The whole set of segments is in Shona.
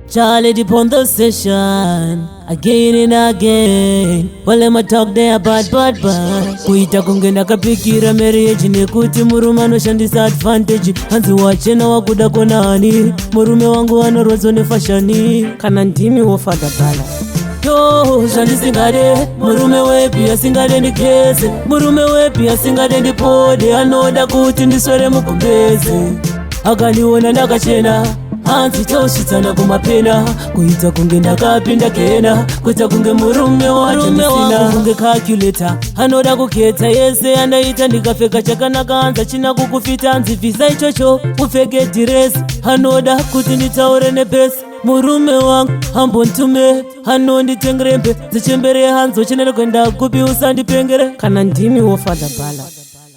Charlie deep on the session again and again. Well, I'ma talk there bad. Kuita kungenda kapikira marriage nekuti murume anoshandisa advantage. Hanzi wachena wakuda konani, murume wangu anorwadzo nefashani. Kana ndimi wofada bala yo zvandisingade, murume wepi asingade ndikese, murume wepi asingade ndipode, anoda kuti ndiswere mugumbeze. Akaniona ndakachena hanzi tosvitsana kumapena, kuita kunge ndakapinda kena, kuita kunge murume wangu kunge calculator, anoda kuketa yese andaita ndikapfeka chakanaka, hanzi achina kukufita, hanzi visa ichocho upfeke dhiresi, anoda kuti nditaure nepesi. Murume wangu ambontume anonditengerembe dzichembere hanzo chinere kwenda kupi usandipengere. Kana ndimi wofada bala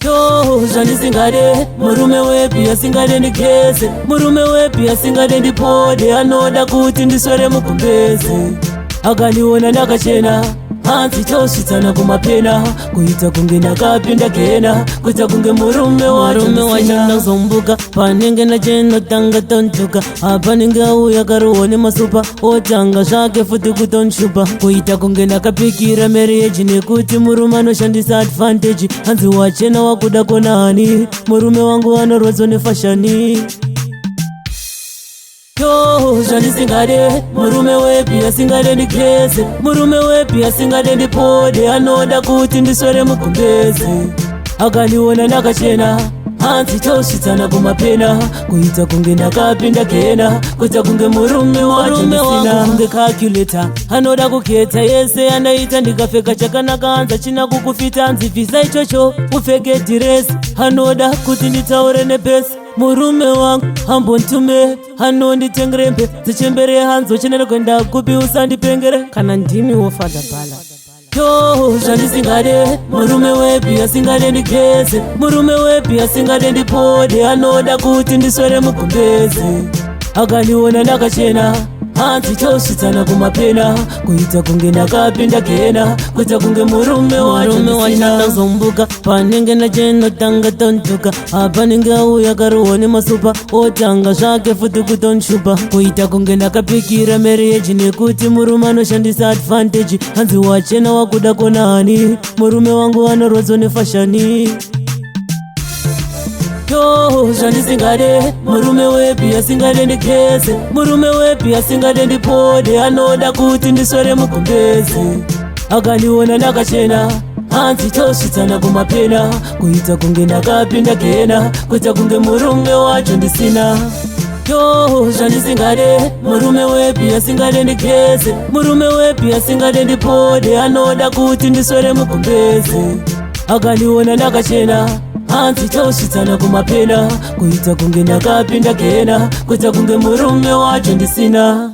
yo zvandisingade, murume wepi asingade ndikese, murume wepi asingade ndipode, anoda kuti ndiswere mugumbeze. Akaniona ndakachena hanzi tosvitsana kumapena, kuita kunge ndakapinda kena, kuita kunge murume wanyina zombuka, panenge nachenotanga tontuka, apa nenge auya karohwa nemasupa, otanga zvake futi kutonshupa, kuita kunge ndakapikira marriage nekuti murume anoshandisa advantage. Hanzi wachena wakuda konani, murume wangu anorwadzo nefashani yo zvandisingade, murume wepi asingade ndikese, murume wepi asingade ndipode, anoda kuti ndiswere mugumbeze. Akaniona ndakachena hanzi tosvitsana kumapena, kuita kunge ndakapinda kena, kuita kunge murume wangu kunge calculator, anoda kuketa yese andaita ndikapfeka chakanaka, hanzi achina kukufita, hanzi visa ichocho upfeke dhiresi, anoda kuti nditaure nepesi. Murume wangu ambontume anonditengerembe dzichembere hanzo chinere kwenda kupi usandipengere. Kana ndimi wofada bala yo zvandisingade, murume wepi asingade ndikese, murume wepi asingade ndipode, anoda kuti ndiswere mugumbeze. Akaniona ndakachena hanzi tosvitsana kumapena, kuita kunge ndakapinda kena, kuita kunge murume wanyina zombuka, panenge nachenotanga tontuka, apa nenge auya karohwa nemasupa, otanga zvake futi kutonshupa, kuita kunge ndakapikira marriage nekuti murume anoshandisa advantage. Hanzi wachena wakuda konani, murume wangu anorwadzo nefashani yo zvandisingade, murume wepi asingade ndikese, murume wepi asingade ndipode, anoda kuti ndiswere mugumbeze. Akaniona ndakachena hanzi tosvitsana kumapena, kuita kunge ndakapinda kena, kuita kunge murume wacho ndisina yo zvandisingade, murume wepi asingade ndikese, murume wepi asingade ndipode, anoda kuti ndiswere mugumbeze. Akaniona ndakachena hanzi tosvitsana kumapena, kuita kunge ndakapinda kena, kuita kunge murume wacho ndisina.